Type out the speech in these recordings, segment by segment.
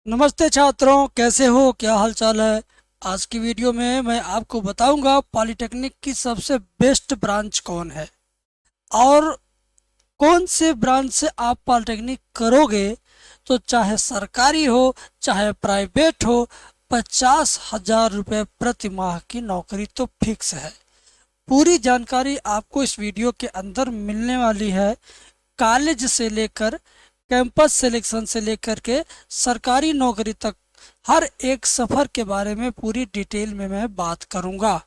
नमस्ते छात्रों, कैसे हो? क्या हाल चाल है? आज की वीडियो में मैं आपको बताऊंगा पॉलिटेक्निक की सबसे बेस्ट ब्रांच कौन है और कौन से ब्रांच से आप पॉलिटेक्निक करोगे तो चाहे सरकारी हो चाहे प्राइवेट हो, 50,000 रुपये प्रति माह की नौकरी तो फिक्स है। पूरी जानकारी आपको इस वीडियो के अंदर मिलने वाली है। कॉलेज से लेकर कैंपस सिलेक्शन से लेकर के सरकारी नौकरी तक हर एक सफ़र के बारे में पूरी डिटेल में मैं बात करूंगा।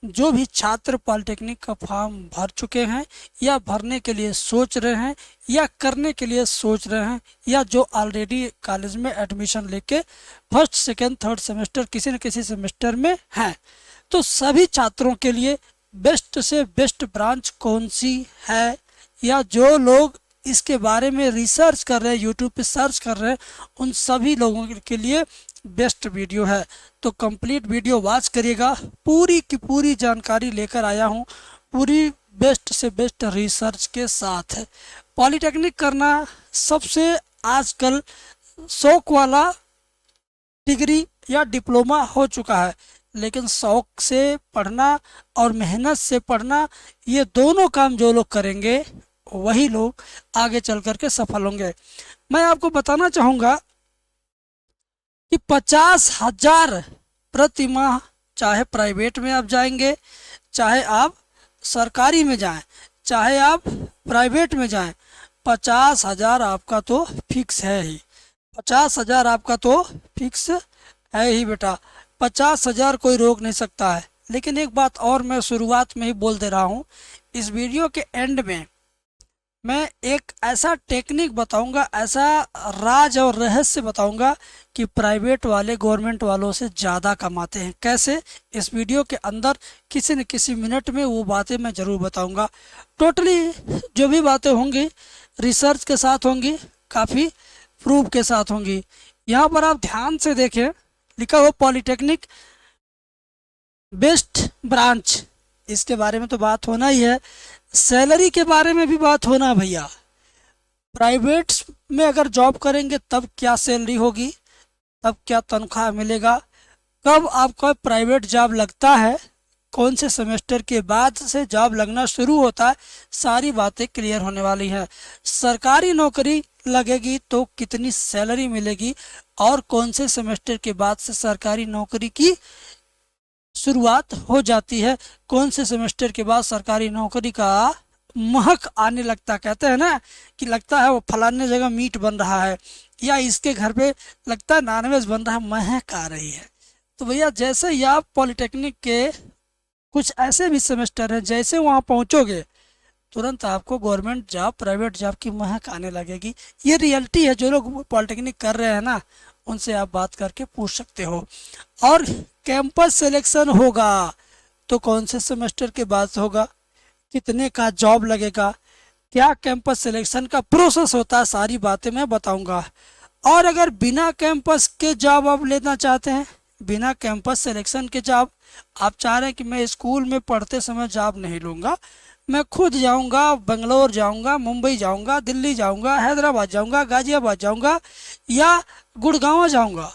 जो भी छात्र पॉलिटेक्निक का फॉर्म भर चुके हैं या भरने के लिए सोच रहे हैं या करने के लिए सोच रहे हैं या जो ऑलरेडी कॉलेज में एडमिशन लेके फर्स्ट सेकेंड थर्ड सेमेस्टर किसी न किसी सेमेस्टर में हैं, तो सभी छात्रों के लिए बेस्ट से बेस्ट ब्रांच कौन सी है या जो लोग इसके बारे में रिसर्च कर रहे हैं, यूट्यूब पे सर्च कर रहे हैं, उन सभी लोगों के लिए बेस्ट वीडियो है। तो कंप्लीट वीडियो वॉच करिएगा। पूरी की पूरी जानकारी लेकर आया हूँ, पूरी बेस्ट से बेस्ट रिसर्च के साथ। पॉलिटेक्निक करना सबसे आजकल शौक वाला डिग्री या डिप्लोमा हो चुका है, लेकिन शौक से पढ़ना और मेहनत से पढ़ना, ये दोनों काम जो लोग करेंगे वही लोग आगे चल कर के सफल होंगे। मैं आपको बताना चाहूँगा कि 50,000 प्रति माह, चाहे प्राइवेट में आप जाएंगे, चाहे आप सरकारी में जाएं, चाहे आप प्राइवेट में जाएं, 50,000 आपका तो फिक्स है ही। 50,000 आपका तो फिक्स है ही बेटा। 50,000 कोई रोक नहीं सकता है। लेकिन एक बात और मैं शुरुआत में ही बोल दे रहा हूँ, इस वीडियो के एंड में मैं एक ऐसा टेक्निक बताऊंगा, ऐसा राज और रहस्य बताऊंगा कि प्राइवेट वाले गवर्नमेंट वालों से ज़्यादा कमाते हैं। कैसे? इस वीडियो के अंदर किसी न किसी मिनट में वो बातें मैं ज़रूर बताऊंगा। टोटली जो भी बातें होंगी रिसर्च के साथ होंगी, काफ़ी प्रूफ के साथ होंगी। यहाँ पर आप ध्यान से देखें, लिखा हुआ पॉलिटेक्निक बेस्ट ब्रांच, इसके बारे में तो बात होना ही है। सैलरी के बारे में भी बात होना भैया। प्राइवेट में अगर जॉब करेंगे तब क्या सैलरी होगी, तब क्या तनख्वाह मिलेगा, कब आपका प्राइवेट जॉब लगता है, कौन से सेमेस्टर के बाद से जॉब लगना शुरू होता है, सारी बातें क्लियर होने वाली हैं। सरकारी नौकरी लगेगी तो कितनी सैलरी मिलेगी और कौन से सेमेस्टर के बाद से सरकारी नौकरी की शुरुआत हो जाती है, कौन से सेमेस्टर के बाद सरकारी नौकरी का महक आने लगता। कहते हैं ना कि लगता है वो फलाने जगह मीट बन रहा है या इसके घर पे लगता है नॉनवेज बन रहा है, महक आ रही है। तो भैया जैसे ही आप पॉलिटेक्निक के कुछ ऐसे भी सेमेस्टर हैं, जैसे वहाँ पहुँचोगे तुरंत आपको गवर्नमेंट जॉब प्राइवेट जॉब की महक आने लगेगी। ये रियलिटी है। जो लोग पॉलिटेक्निक कर रहे हैं ना, उनसे आप बात करके पूछ सकते हो। और कैंपस सिलेक्शन होगा तो कौन से सेमेस्टर के बाद होगा, कितने का जॉब लगेगा, क्या कैंपस सिलेक्शन का प्रोसेस होता है, सारी बातें मैं बताऊंगा। और अगर बिना कैंपस के जॉब आप लेना चाहते हैं, बिना कैंपस सिलेक्शन के जॉब, आप चाह रहे हैं कि मैं स्कूल में पढ़ते समय जॉब नहीं लूँगा, मैं खुद जाऊंगा, बेंगलोर जाऊंगा, मुंबई जाऊंगा, दिल्ली जाऊंगा, हैदराबाद जाऊंगा, गाजियाबाद जाऊंगा या गुड़गांव जाऊंगा,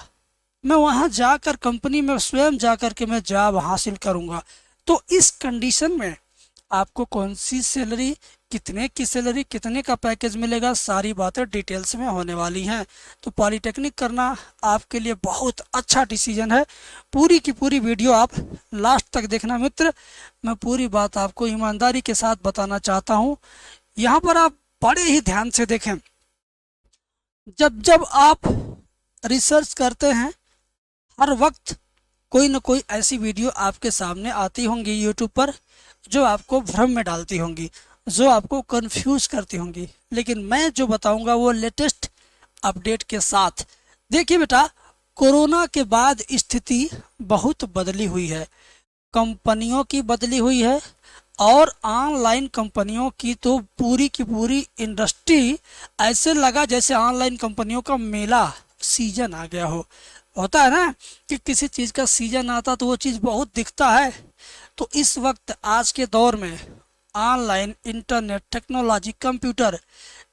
मैं वहां जाकर कंपनी में स्वयं जाकर के मैं जॉब हासिल करूंगा, तो इस कंडीशन में आपको कौन सी सैलरी, कितने की सैलरी, कितने का पैकेज मिलेगा, सारी बातें डिटेल्स में होने वाली हैं। तो पॉलिटेक्निक करना आपके लिए बहुत अच्छा डिसीजन है। पूरी की पूरी वीडियो आप लास्ट तक देखना मित्र। मैं पूरी बात आपको ईमानदारी के साथ बताना चाहता हूँ। यहाँ पर आप बड़े ही ध्यान से देखें। जब जब आप रिसर्च करते हैं, हर वक्त कोई न कोई ऐसी वीडियो आपके सामने आती होंगी यूट्यूब पर जो आपको भ्रम में डालती होंगी, जो आपको कंफ्यूज करती होंगी। लेकिन मैं जो बताऊंगा वो लेटेस्ट अपडेट के साथ। देखिए बेटा, कोरोना के बाद स्थिति बहुत बदली हुई है। कंपनियों की बदली हुई है और ऑनलाइन कंपनियों की तो पूरी की पूरी इंडस्ट्री, ऐसे लगा जैसे ऑनलाइन कंपनियों का मेला सीजन आ गया हो। होता है ना कि किसी चीज़ का सीजन आता तो वो चीज़ बहुत दिखता है। तो इस वक्त आज के दौर में online, internet, technology, computer,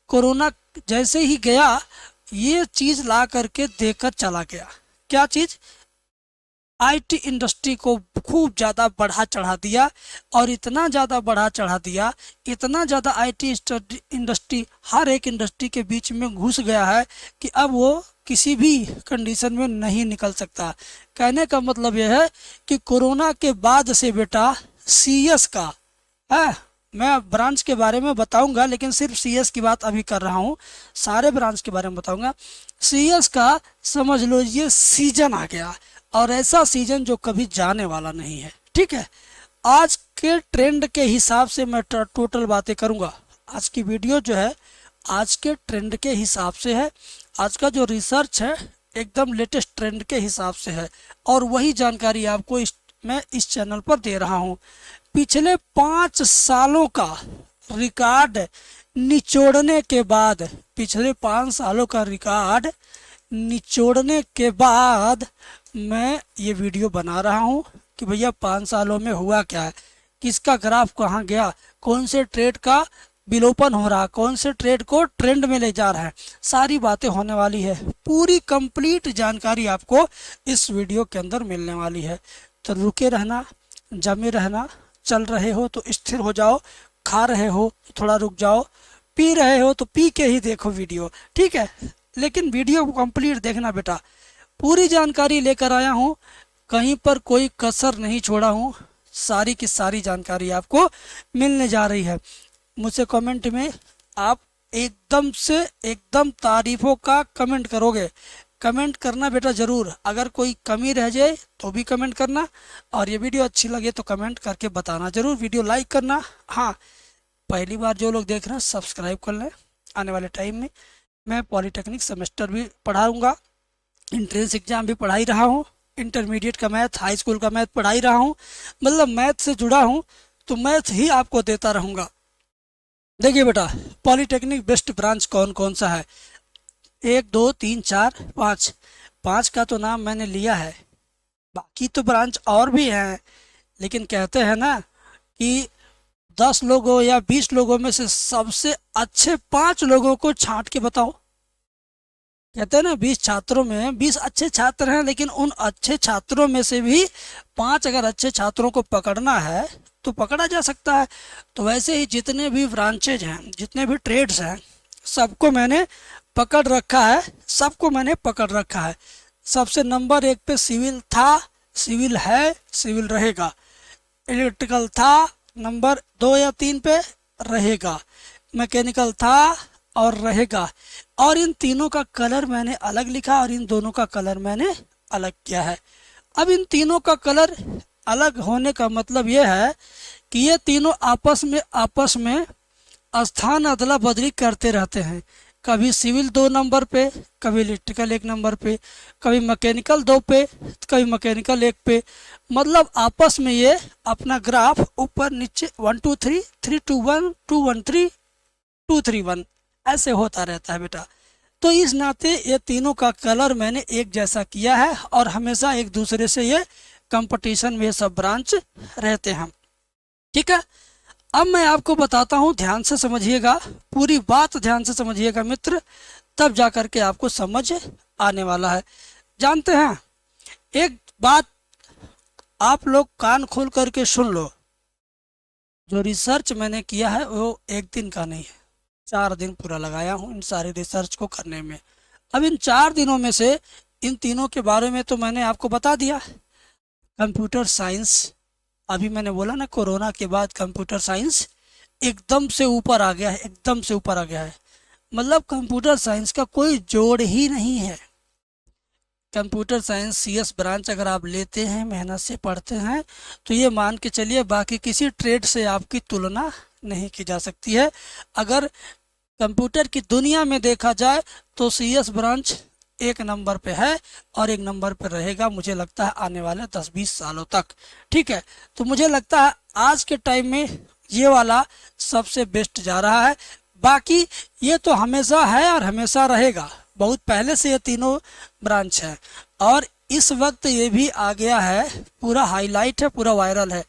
corona जैसे ही गया ये चीज़ ला करके देकर चला गया। क्या चीज़? आईटी इंडस्ट्री को खूब ज़्यादा बढ़ा चढ़ा दिया, और इतना ज़्यादा बढ़ा चढ़ा दिया, इतना ज़्यादा आईटी इंडस्ट्री हर एक इंडस्ट्री के बीच में घुस गया है कि अब वो किसी भी कंडीशन में नहीं निकल सकता। कहने का मतलब यह है कि कोरोना के बाद से बेटा सीएस का है, मैं ब्रांच के बारे में बताऊंगा लेकिन सिर्फ सीएस की बात अभी कर रहा हूँ, सारे ब्रांच के बारे में बताऊंगा। सीएस का समझ लो ये सीजन आ गया, और ऐसा सीजन जो कभी जाने वाला नहीं है। ठीक है, आज के ट्रेंड के हिसाब से मैं टोटल बातें करूंगा। आज की वीडियो जो है आज के ट्रेंड के हिसाब से है, आज का जो रिसर्च है एकदम लेटेस्ट ट्रेंड के हिसाब से है, और वही जानकारी आपको मैं इस चैनल पर दे रहा हूँ। पिछले 5 सालों का रिकॉर्ड निचोड़ने के बाद, पिछले 5 सालों का रिकॉर्ड निचोड़ने के बाद मैं ये वीडियो बना रहा हूँ कि भैया 5 सालों में हुआ क्या है, किसका ग्राफ कहाँ गया, कौन से ट्रेड का विलोपन हो रहा, कौन से ट्रेड को ट्रेंड में ले जा रहा है, सारी बातें होने वाली है। पूरी कंप्लीट जानकारी आपको इस वीडियो के अंदर मिलने वाली है। तो रुके रहना, जमे रहना, चल रहे हो तो स्थिर हो जाओ, खा रहे हो तो थोड़ा रुक जाओ, पी रहे हो तो पी के ही देखो वीडियो। ठीक है, लेकिन वीडियो को कंप्लीट देखना बेटा, पूरी जानकारी लेकर आया हूँ, कहीं पर कोई कसर नहीं छोड़ा हूँ, सारी की सारी जानकारी आपको मिलने जा रही है। मुझसे कमेंट में आप एकदम से एकदम तारीफों का कमेंट करोगे। कमेंट करना बेटा ज़रूर, अगर कोई कमी रह जाए तो भी कमेंट करना, और ये वीडियो अच्छी लगे तो कमेंट करके बताना ज़रूर। वीडियो लाइक करना, हाँ पहली बार जो लोग देख रहे हैं सब्सक्राइब कर लें। आने वाले टाइम में मैं पॉलीटेक्निक सेमेस्टर भी पढ़ाऊँगा, इंट्रेंस एग्ज़ाम भी पढ़ा ही रहा हूँ, इंटरमीडिएट का मैथ, हाई स्कूल का मैथ पढ़ा ही रहा हूँ, मतलब मैथ से जुड़ा हूँ तो मैथ ही आपको देता रहूँगा। देखिए बेटा, पॉलीटेक्निक बेस्ट ब्रांच कौन कौन सा है? 1 2 3 4 5, 5 का तो नाम मैंने लिया है, बाकी तो ब्रांच और भी हैं, लेकिन कहते हैं ना कि 10 लोगों या 20 लोगों में से सबसे अच्छे 5 लोगों को छांट के बताओ। कहते हैं ना 20 छात्रों में 20 अच्छे छात्र हैं, लेकिन उन अच्छे छात्रों में से भी 5 अगर अच्छे छात्रों को पकड़ना है तो पकड़ा जा सकता है। तो वैसे ही जितने भी ब्रांचेज हैं, जितने भी ट्रेड्स हैं, सबको मैंने पकड़ रखा है, सबको मैंने पकड़ रखा है। सबसे नंबर 1 पे सिविल था, सिविल है, सिविल रहेगा। इलेक्ट्रिकल था नंबर 2 या 3 पे, रहेगा। मैकेनिकल था और रहेगा। और इन तीनों का कलर मैंने अलग लिखा और इन दोनों का कलर मैंने अलग किया है। अब इन तीनों का कलर अलग होने का मतलब यह है कि ये तीनों आपस में स्थान अदला बदली करते रहते हैं। कभी सिविल 2 नंबर पे, कभी इलेक्ट्रिकल 1 नंबर पे, कभी मैकेनिकल 2 पे, कभी मैकेनिकल 1 पे, मतलब आपस में ये अपना ग्राफ ऊपर नीचे 1 2 3 3 2 1 2 1 3 2 3 1 ऐसे होता रहता है बेटा। तो इस नाते ये तीनों का कलर मैंने एक जैसा किया है, और हमेशा एक दूसरे से ये कंपटीशन में सब ब्रांच रहते हैं। ठीक है, अब मैं आपको बताता हूँ, ध्यान से समझिएगा, पूरी बात ध्यान से समझिएगा मित्र, तब जा कर के आपको समझ आने वाला है। जानते हैं, एक बात आप लोग कान खोल करके सुन लो, जो रिसर्च मैंने किया है वो एक दिन का नहीं है, 4 दिन पूरा लगाया हूँ इन सारे रिसर्च को करने में। अब इन 4 दिनों में से इन तीनों के बारे में तो मैंने आपको बता दिया। कंप्यूटर साइंस, अभी मैंने बोला ना कोरोना के बाद कंप्यूटर साइंस एकदम से ऊपर आ गया है, एकदम से ऊपर आ गया है, मतलब कंप्यूटर साइंस का कोई जोड़ ही नहीं है। कंप्यूटर साइंस सीएस ब्रांच अगर आप लेते हैं, मेहनत से पढ़ते हैं, तो ये मान के चलिए बाकी किसी ट्रेड से आपकी तुलना नहीं की जा सकती है। अगर कंप्यूटर की दुनिया में देखा जाए तो सीएस ब्रांच 1 नंबर पे है और 1 नंबर पे रहेगा, मुझे लगता है आने वाले 10-20 सालों तक। ठीक है, तो मुझे लगता है आज के टाइम में ये वाला सबसे बेस्ट जा रहा है। बाकी ये तो हमेशा है और हमेशा रहेगा, बहुत पहले से ये तीनों ब्रांच है, और इस वक्त ये भी आ गया है, पूरा हाईलाइट है, पूरा वायरल है,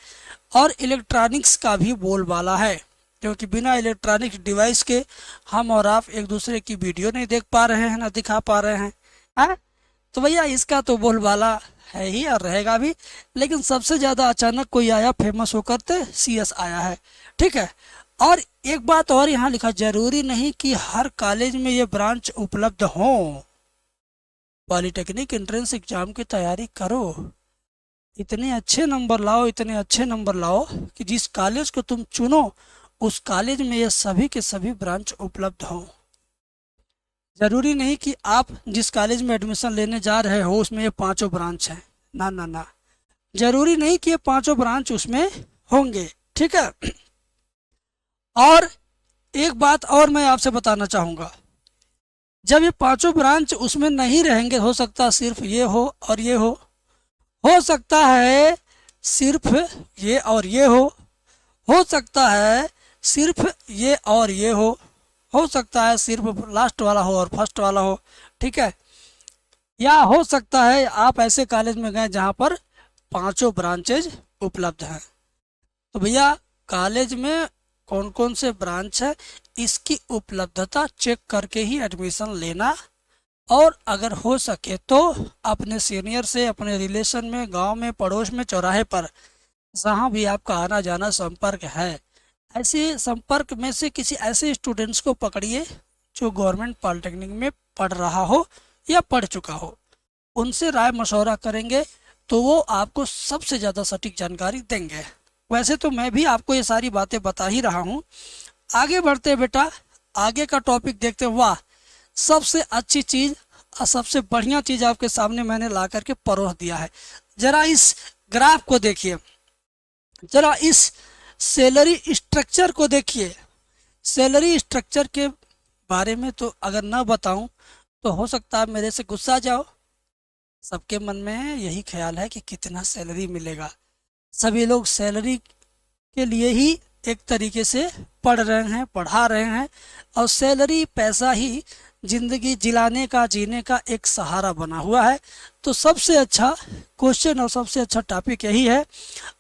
और इलेक्ट्रॉनिक्स का भी बोलबाला है। क्योंकि बिना इलेक्ट्रॉनिक डिवाइस के हम और आप एक दूसरे की वीडियो नहीं देख पा रहे हैं, ना दिखा पा रहे हैं। हाँ, तो भैया इसका तो बोलबाला है ही और रहेगा भी। लेकिन सबसे ज़्यादा अचानक कोई आया फेमस होकर तो CS आया है। ठीक है। और एक बात और यहाँ लिखा, जरूरी नहीं कि हर कॉलेज में ये ब्रांच उपलब्ध हो। पॉलिटेक्निक एंट्रेंस एग्जाम की तैयारी करो, इतने अच्छे नंबर लाओ, इतने अच्छे नंबर लाओ कि जिस कॉलेज को तुम चुनो उस कॉलेज में ये सभी के सभी ब्रांच उपलब्ध हों। जरूरी नहीं कि आप जिस कॉलेज में एडमिशन लेने जा रहे हो उसमें ये पांचों ब्रांच हैं। ना ना ना, जरूरी नहीं कि ये पांचों ब्रांच उसमें होंगे। ठीक है। और एक बात और मैं आपसे बताना चाहूँगा, जब ये पांचों ब्रांच उसमें नहीं रहेंगे, हो सकता सिर्फ ये और ये हो सकता है सिर्फ ये और ये हो सकता है सिर्फ ये और ये हो सकता है सिर्फ लास्ट वाला हो और फर्स्ट वाला हो। ठीक है। या हो सकता है आप ऐसे कॉलेज में गए जहाँ पर पांचों ब्रांचेज उपलब्ध हैं। तो भैया कॉलेज में कौन कौन से ब्रांच है इसकी उपलब्धता चेक करके ही एडमिशन लेना। और अगर हो सके तो अपने सीनियर से, अपने रिलेशन में, गांव में, पड़ोस में, चौराहे पर जहाँ भी आपका आना जाना संपर्क है, ऐसे संपर्क में से किसी ऐसे स्टूडेंट्स को पकड़िए जो गवर्नमेंट पॉलिटेक्निक में पढ़ रहा हो या पढ़ चुका हो। उनसे राय मशवरा करेंगे तो वो आपको सबसे ज़्यादा सटीक जानकारी देंगे। वैसे तो मैं भी आपको ये सारी बातें बता ही रहा हूँ। आगे बढ़ते बेटा, आगे का टॉपिक देखते। वाह, सबसे अच्छी चीज़ और सबसे बढ़िया चीज़ आपके सामने मैंने ला करके परोस दिया है। ज़रा इस ग्राफ को देखिए, ज़रा इस सैलरी स्ट्रक्चर को देखिए। सैलरी स्ट्रक्चर के बारे में तो अगर ना बताऊं तो हो सकता है मेरे से गुस्सा जाओ। सबके मन में यही ख्याल है कि कितना सैलरी मिलेगा। सभी लोग सैलरी के लिए ही एक तरीके से पढ़ रहे हैं, पढ़ा रहे हैं, और सैलरी पैसा ही जिंदगी जिलाने का, जीने का एक सहारा बना हुआ है। तो सबसे अच्छा क्वेश्चन और सबसे अच्छा टॉपिक यही है।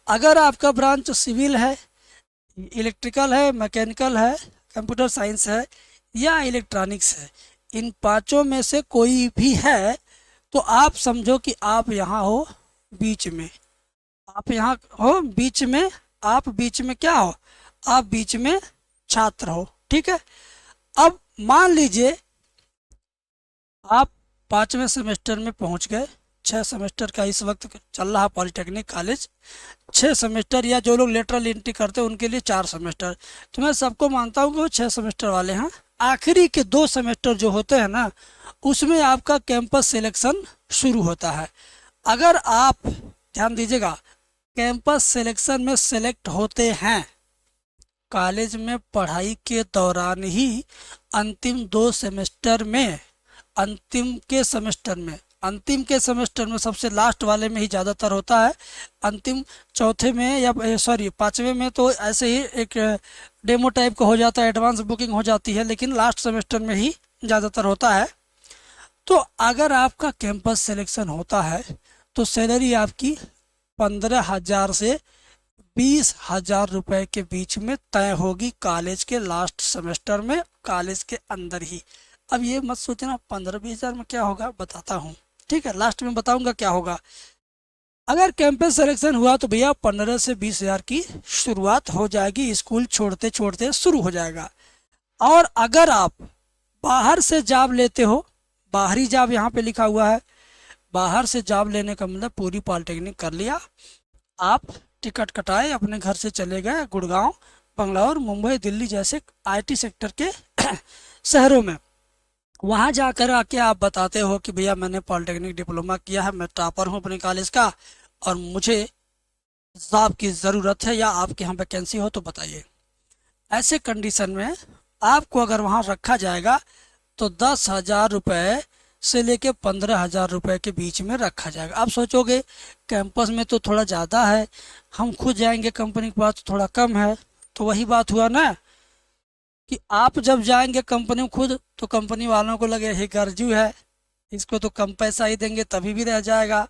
अगर आपका ब्रांच सिविल है, इलेक्ट्रिकल है, मैकेनिकल है, कंप्यूटर साइंस है या इलेक्ट्रॉनिक्स है, इन पांचों में से कोई भी है तो आप समझो कि आप यहाँ हो बीच में। आप यहाँ हो बीच में, आप बीच में क्या हो? आप बीच में छात्र हो। ठीक है। अब मान लीजिए आप 5वें सेमेस्टर में पहुंच गए। 6 सेमेस्टर का इस वक्त चल रहा पॉलिटेक्निक कॉलेज। 6 सेमेस्टर, या जो लोग लेटरल एंट्री करते हैं उनके लिए 4 सेमेस्टर। तो मैं सबको मानता हूँ कि वो 6 सेमेस्टर वाले हैं। आखिरी के 2 सेमेस्टर जो होते हैं ना, उसमें आपका कैंपस सिलेक्शन शुरू होता है। अगर आप ध्यान दीजिएगा, कैंपस सिलेक्शन में सेलेक्ट होते हैं कॉलेज में पढ़ाई के दौरान ही। अंतिम 2 सेमेस्टर में, अंतिम के सेमेस्टर में सबसे लास्ट वाले में ही ज़्यादातर होता है। अंतिम चौथे में या 5वें में तो ऐसे ही एक डेमो टाइप का हो जाता है, एडवांस बुकिंग हो जाती है, लेकिन लास्ट सेमेस्टर में ही ज़्यादातर होता है। तो अगर आपका कैंपस सिलेक्शन होता है तो सैलरी आपकी 15,000 से 20,000 रुपये के बीच में तय होगी कॉलेज के लास्ट सेमेस्टर में, कॉलेज के अंदर ही। अब ये मत सोचना 15-20 हज़ार में क्या होगा, बताता हूँ। ठीक है, लास्ट में बताऊंगा क्या होगा। अगर कैंपस सिलेक्शन हुआ तो भैया 15 से 20 हज़ार की शुरुआत हो जाएगी, स्कूल छोड़ते छोड़ते शुरू हो जाएगा। और अगर आप बाहर से जॉब लेते हो, बाहरी जॉब यहाँ पे लिखा हुआ है, बाहर से जॉब लेने का मतलब पूरी पॉलिटेक्निक कर लिया, आप टिकट कटाए अपने घर से चले गए गुड़गांव, बंगलौर, मुंबई, दिल्ली जैसे IT सेक्टर के शहरों में। वहाँ जाकर आके आप बताते हो कि भैया मैंने पॉलिटेक्निक डिप्लोमा किया है, मैं टॉपर हूँ अपने कॉलेज का और मुझे जॉब की ज़रूरत है, या आपके यहाँ वैकेंसी हो तो बताइए। ऐसे कंडीशन में आपको अगर वहाँ रखा जाएगा तो 10,000 रुपये से लेके 15,000 रुपये के बीच में रखा जाएगा। आप सोचोगे कैंपस में तो थोड़ा ज़्यादा है, हम खुद जाएंगे कंपनी के पास तो थोड़ा कम है। तो वही बात हुआ ना कि आप जब जाएंगे कंपनी में खुद तो कंपनी वालों को लगे ये गर्जू है, इसको तो कम पैसा ही देंगे तभी भी रह जाएगा।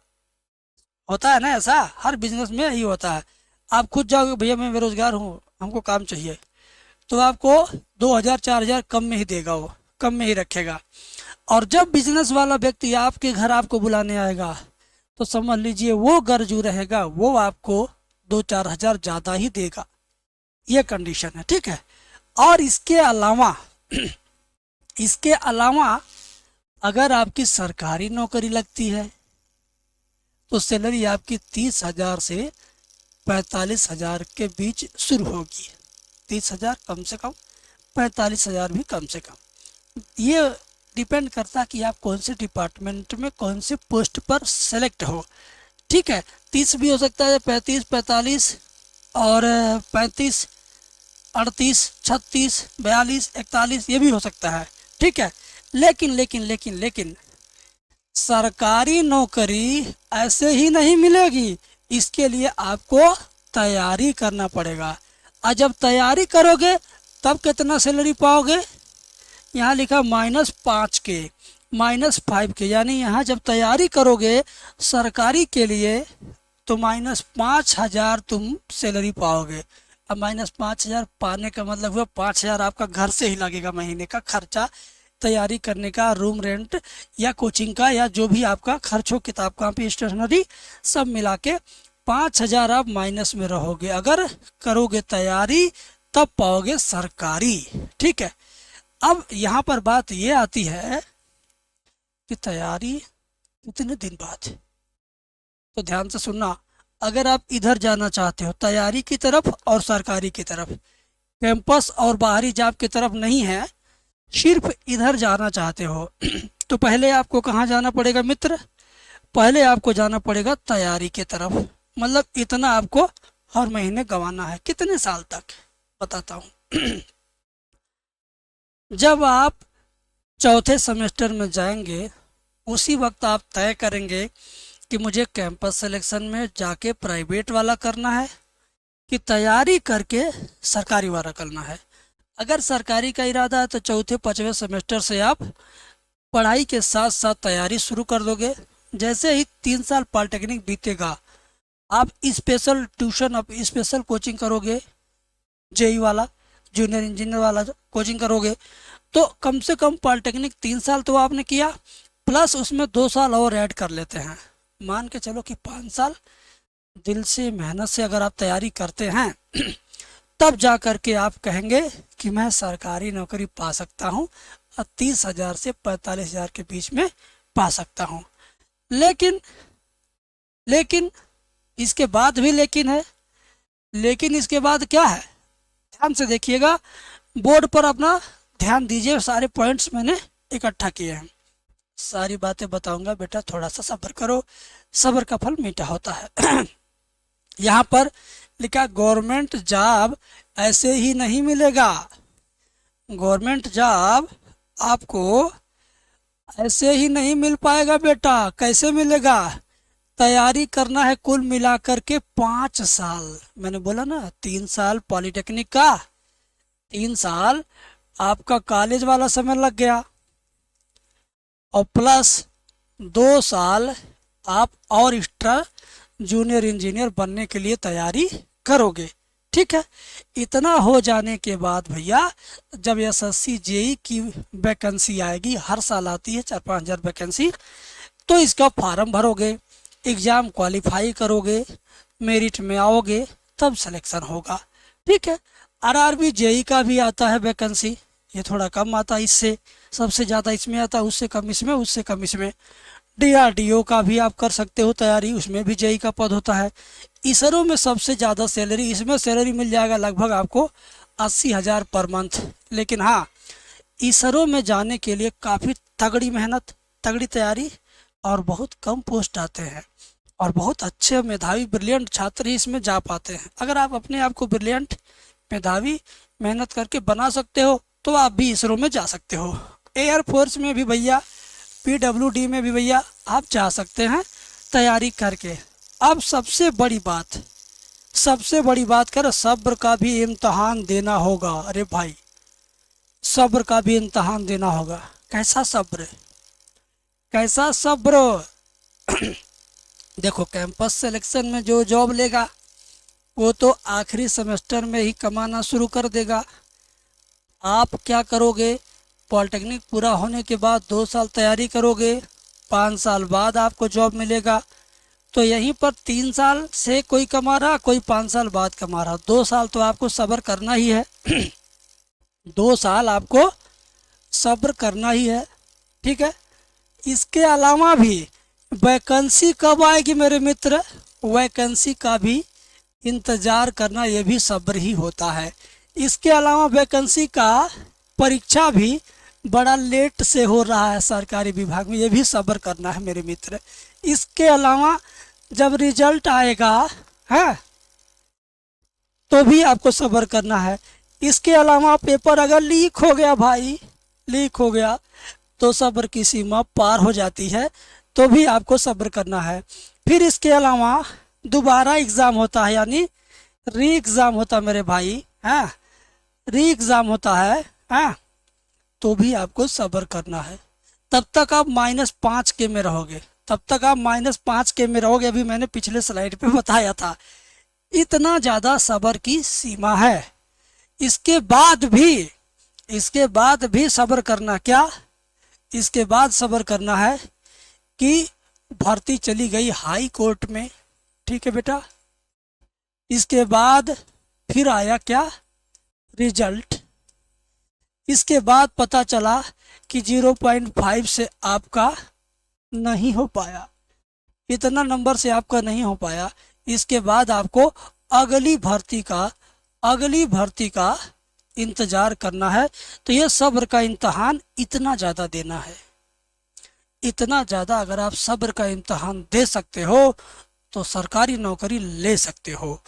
होता है ना ऐसा, हर बिजनेस में यही होता है। आप खुद जाओगे भैया मैं बेरोजगार हूँ, हमको काम चाहिए, तो आपको 2000 4000 कम में ही देगा, वो कम में ही रखेगा। और जब बिजनेस वाला व्यक्ति आपके घर आपको बुलाने आएगा तो समझ लीजिए वो घर जो रहेगा वो आपको 2-4 हज़ार ज़्यादा ही देगा। ये कंडीशन है, ठीक है। और इसके अलावा अगर आपकी सरकारी नौकरी लगती है तो सैलरी आपकी 30,000 से 45,000 के बीच शुरू होगी। 30,000 कम से कम, 45,000 भी कम से कम। ये डिपेंड करता है कि आप कौन से डिपार्टमेंट में कौन से पोस्ट पर सेलेक्ट हो, ठीक है। 30 भी हो सकता है, 35, 45 और 35, 38, 36, 42, 41 ये भी हो सकता है, ठीक है। लेकिन सरकारी नौकरी ऐसे ही नहीं मिलेगी, इसके लिए आपको तैयारी करना पड़ेगा। और जब तैयारी करोगे तब कितना सैलरी पाओगे, यहाँ लिखा -5 के, -5 के, यानी यहाँ जब तैयारी करोगे सरकारी के लिए तो -5,000 तुम सैलरी पाओगे। अब -5,000 पाने का मतलब हुआ 5,000 आपका घर से ही लगेगा, महीने का खर्चा तैयारी करने का, रूम रेंट या कोचिंग का या जो भी आपका खर्च हो, किताब कॉपी स्टेशनरी सब मिला के 5,000 आप माइनस में रहोगे। अगर करोगे तैयारी तब पाओगे सरकारी, ठीक है। अब यहाँ पर बात ये आती है कि तैयारी कितने दिन बाद, तो ध्यान से सुनना। अगर आप इधर जाना चाहते हो तैयारी की तरफ और सरकारी की तरफ, कैंपस और बाहरी जॉब की तरफ नहीं है, सिर्फ इधर जाना चाहते हो तो पहले आपको कहाँ जाना पड़ेगा मित्र, पहले आपको जाना पड़ेगा तैयारी की तरफ। मतलब इतना आपको हर महीने गंवाना है, कितने साल तक बताता हूँ। जब आप चौथे सेमेस्टर में जाएंगे उसी वक्त आप तय करेंगे कि मुझे कैंपस सिलेक्शन में जाके प्राइवेट वाला करना है कि तैयारी करके सरकारी वाला करना है। अगर सरकारी का इरादा है तो चौथे 5वें सेमेस्टर से आप पढ़ाई के साथ साथ तैयारी शुरू कर दोगे। जैसे ही 3 साल पॉलिटेक्निक बीतेगा आप स्पेशल ट्यूशन, अब स्पेशल कोचिंग करोगे, जेई वाला, जूनियर इंजीनियर वाला कोचिंग करोगे तो कम से कम पॉलिटेक्निक 3 साल तो आपने किया, प्लस उसमें 2 साल और ऐड कर लेते हैं, मान के चलो कि 5 साल दिल से मेहनत से अगर आप तैयारी करते हैं तब जा कर के आप कहेंगे कि मैं सरकारी नौकरी पा सकता हूँ और 30,000 से 45,000 के बीच में पा सकता हूँ। लेकिन इसके बाद भी लेकिन है, लेकिन इसके बाद क्या है, ध्यान से देखिएगा, बोर्ड पर अपना ध्यान दीजिए, सारे पॉइंट्स मैंने इकट्ठा किए हैं, सारी बातें बताऊंगा, बेटा थोड़ा सा सब्र करो, सब्र का फल मीठा होता है। यहाँ पर लिखा गवर्नमेंट जॉब ऐसे ही नहीं मिलेगा, गवर्नमेंट जॉब आपको ऐसे ही नहीं मिल पाएगा बेटा। कैसे मिलेगा, तैयारी करना है कुल मिलाकर के 5 साल, मैंने बोला ना 3 साल पॉलिटेक्निक का, 3 साल आपका कॉलेज वाला समय लग गया और प्लस 2 साल आप और एक्स्ट्रा जूनियर इंजीनियर बनने के लिए तैयारी करोगे, ठीक है। इतना हो जाने के बाद भैया जब एसएससी जेई की वैकेंसी आएगी, हर साल आती है 4-5 हज़ार वैकेंसी, तो इसका फॉर्म भरोगे, एग्ज़ाम क्वालिफाई करोगे, मेरिट में आओगे तब सिलेक्शन होगा, ठीक है। आरआरबी जेई का भी आता है वैकेंसी, ये थोड़ा कम आता है इससे, सबसे ज़्यादा इसमें आता है, उससे कम इसमें, उससे कम इसमें। डीआरडीओ का भी आप कर सकते हो तैयारी, उसमें भी जेई का पद होता है। इसरो में सबसे ज़्यादा सैलरी, इसमें सैलरी मिल जाएगा लगभग आपको 80,000 पर मंथ। लेकिन हाँ, इसरो में जाने के लिए काफ़ी तगड़ी मेहनत, तगड़ी तैयारी और बहुत कम पोस्ट आते हैं और बहुत अच्छे मेधावी ब्रिलियंट छात्र ही इसमें जा पाते हैं। अगर आप अपने आप को ब्रिलियंट, मेधावी, मेहनत करके बना सकते हो तो आप भी इसरो में जा सकते हो। एयरफोर्स में भी भैया, पीडब्ल्यूडी में भी भैया आप जा सकते हैं तैयारी करके। अब सबसे बड़ी बात कर, सब्र का भी इम्तहान देना होगा। अरे भाई, सब्र का भी इम्तहान देना होगा। कैसा सब्र, कैसा सब्र? देखो, कैंपस सिलेक्शन में जो जॉब लेगा वो तो आखिरी सेमेस्टर में ही कमाना शुरू कर देगा, आप क्या करोगे, पॉलिटेक्निक पूरा होने के बाद 2 साल तैयारी करोगे, 5 साल बाद आपको जॉब मिलेगा। तो यहीं पर 3 साल से कोई कमा रहा, कोई 5 साल बाद कमा रहा, 2 साल तो आपको सब्र करना ही है। 2 साल आपको सब्र करना ही है, ठीक है। इसके अलावा भी वैकेंसी कब आएगी मेरे मित्र, वैकेंसी का भी इंतज़ार करना, ये भी सब्र ही होता है। इसके अलावा वैकेंसी का परीक्षा भी बड़ा लेट से हो रहा है सरकारी विभाग में, ये भी सब्र करना है मेरे मित्र। इसके अलावा जब रिजल्ट आएगा है तो भी आपको सब्र करना है। इसके अलावा पेपर अगर लीक हो गया भाई, लीक हो गया तो सब्र की सीमा पार हो जाती है, तो भी आपको सब्र करना है। फिर इसके अलावा दोबारा एग्ज़ाम होता है, यानी री एग्ज़ाम होता है मेरे भाई, हाँ री एग्ज़ाम होता है, हाँ तो भी आपको सब्र करना है। तब तक आप -5 के में रहोगे, तब तक आप -5 के में रहोगे। अभी मैंने पिछले स्लाइड पे बताया था, इतना ज़्यादा सब्र की सीमा है। इसके बाद भी, इसके बाद भी सब्र करना, क्या इसके बाद सब्र करना है कि भर्ती चली गई हाई कोर्ट में, ठीक है बेटा। इसके बाद फिर आया क्या, रिजल्ट। इसके बाद पता चला कि 0.5 से आपका नहीं हो पाया, इतना नंबर से आपका नहीं हो पाया। इसके बाद आपको अगली भर्ती का इंतज़ार करना है। तो ये सब्र का इम्तहान इतना ज़्यादा देना है, इतना ज़्यादा। अगर आप सब्र का इम्तहान दे सकते हो तो सरकारी नौकरी ले सकते हो।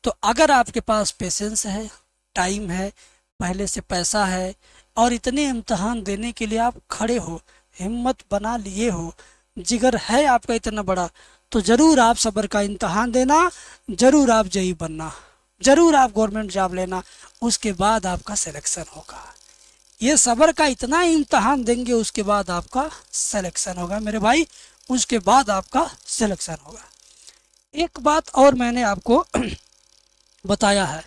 तो अगर आपके पास पेशेंस है, टाइम है, पहले से पैसा है और इतने इम्तहान देने के लिए आप खड़े हो, हिम्मत बना लिए हो, जिगर है आपका इतना बड़ा, तो ज़रूर आप सब्र का इम्तहान देना, ज़रूर आप जेई बनना, ज़रूर आप गवर्नमेंट जॉब लेना, उसके बाद आपका सिलेक्शन होगा। ये सब्र का इतना इम्तहान देंगे, उसके बाद आपका सिलेक्शन होगा मेरे भाई, उसके बाद आपका सिलेक्शन होगा। एक बात और मैंने आपको बताया है,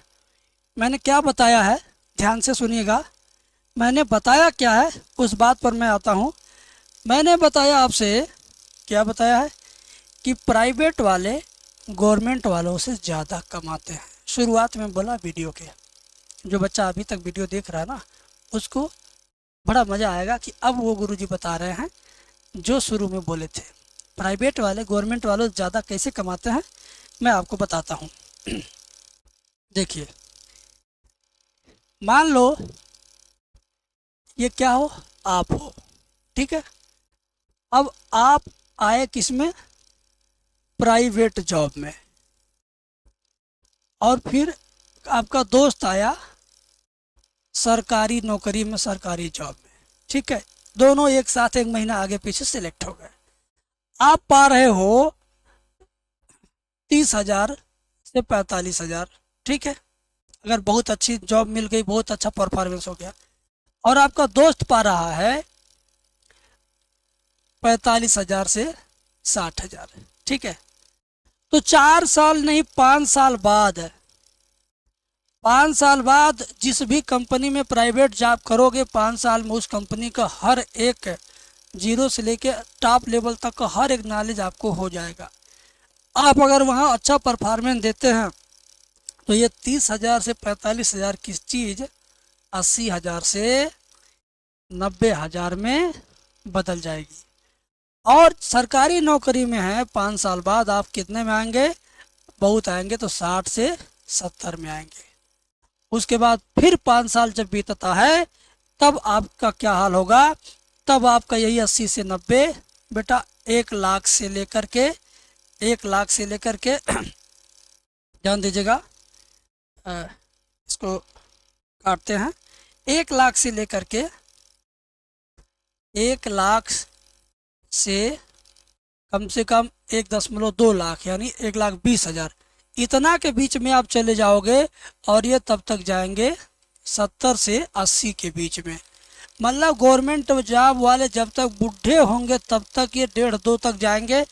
मैंने क्या बताया है, ध्यान से सुनिएगा। मैंने बताया क्या है, उस बात पर मैं आता हूँ। मैंने बताया आपसे, क्या बताया है कि प्राइवेट वाले गवर्नमेंट वालों से ज़्यादा कमाते हैं। शुरुआत में बोला वीडियो के, जो बच्चा अभी तक वीडियो देख रहा है ना, उसको बड़ा मज़ा आएगा कि अब वो गुरुजी बता रहे हैं जो शुरू में बोले थे। प्राइवेट वाले गवर्नमेंट वालों से ज़्यादा कैसे कमाते हैं, मैं आपको बताता हूँ। देखिए, मान लो ये क्या हो, आप हो, ठीक है। अब आप आए किस में, प्राइवेट जॉब में, और फिर आपका दोस्त आया सरकारी नौकरी में, सरकारी जॉब में, ठीक है। दोनों एक साथ 1 महीना आगे पीछे सिलेक्ट हो गए। आप पा रहे हो 30,000 से 45,000, ठीक है, अगर बहुत अच्छी जॉब मिल गई, बहुत अच्छा परफॉर्मेंस हो गया। और आपका दोस्त पा रहा है 45,000 से 60,000, ठीक है। तो 4 साल नहीं, 5 साल बाद, 5 साल बाद जिस भी कंपनी में प्राइवेट जॉब करोगे, 5 साल में उस कंपनी का हर एक, जीरो से लेके टॉप लेवल तक का हर एक नॉलेज आपको हो जाएगा। आप अगर वहाँ अच्छा परफॉर्मेंस देते हैं तो ये 30,000 से 45,000 की चीज़ 80,000 से 90,000 में बदल जाएगी। और सरकारी नौकरी में है, 5 साल बाद आप कितने में आएंगे, बहुत आएंगे तो 60 से 70 में आएंगे। उसके बाद फिर 5 साल जब बीतता है, तब आपका क्या हाल होगा, तब आपका यही 80 से 90 बेटा 1 लाख से लेकर के, 1 लाख से लेकर के ध्यान दीजिएगा, इसको काटते हैं, 1 लाख से लेकर के 1 लाख से कम से कम 1.2 लाख, यानी 1,20,000, इतना के बीच में आप चले जाओगे। और ये तब तक जाएंगे 70 से 80 के बीच में। मतलब गवर्नमेंट जॉब वाले जब तक बूढ़े होंगे तब तक ये 1.5-2 तक जाएंगे,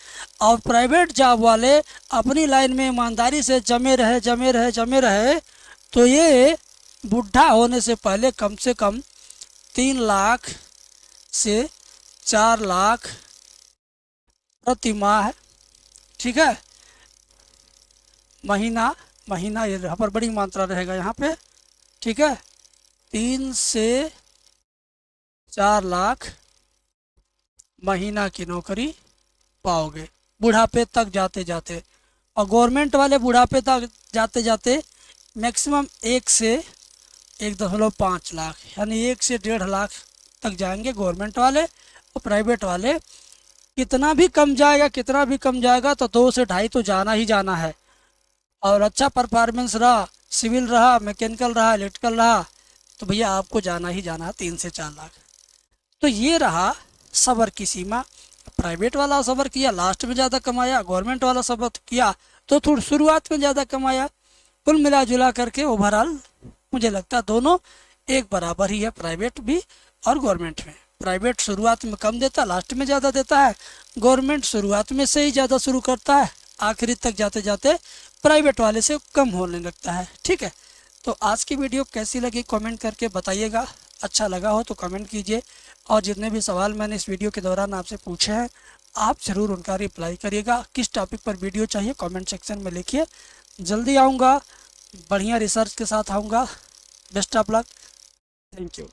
और प्राइवेट जॉब वाले अपनी लाइन में ईमानदारी से जमे रहे, तो ये बुढ़ा होने से पहले कम से कम 3 लाख से 4 लाख प्रति माह, ठीक है, महीना महीना, ये यहाँ पर बड़ी मात्रा रहेगा यहाँ पे, ठीक है, 3 से 4 लाख महीना की नौकरी पाओगे बुढ़ापे तक जाते जाते। और गवर्नमेंट वाले बुढ़ापे तक जाते जाते मैक्सिमम 1 से 1.5 लाख, यानी 1 से 1.5 लाख तक जाएंगे गवर्नमेंट वाले। और प्राइवेट वाले कितना भी कम जाएगा, कितना भी कम जाएगा तो 2 से 2.5 तो जाना ही जाना है। और अच्छा परफॉर्मेंस रहा, सिविल रहा, मैकेनिकल रहा, इलेक्ट्रिकल रहा, तो भैया आपको जाना ही जाना है 3 से 4 लाख। तो ये रहा सबर की सीमा। प्राइवेट वाला सबर किया, लास्ट में ज़्यादा कमाया, गवर्नमेंट वाला सबर किया तो थोड़ी शुरुआत में ज़्यादा कमाया। कुल मिला जुला करके ओवरऑल मुझे लगता है दोनों एक बराबर ही है, प्राइवेट भी और गवर्नमेंट में। प्राइवेट शुरुआत में कम देता, लास्ट में ज़्यादा देता है। गवर्नमेंट शुरुआत में से ही ज़्यादा शुरू करता है, आखिरी तक जाते जाते प्राइवेट वाले से कम होने लगता है, ठीक है। तो आज की वीडियो कैसी लगी कमेंट करके बताइएगा, अच्छा लगा हो तो कमेंट कीजिए। और जितने भी सवाल मैंने इस वीडियो के दौरान आपसे पूछे हैं आप ज़रूर उनका रिप्लाई करिएगा। किस टॉपिक पर वीडियो चाहिए कमेंट सेक्शन में लिखिए, जल्दी आऊँगा, बढ़िया रिसर्च के साथ आऊँगा। Best of luck, thank you.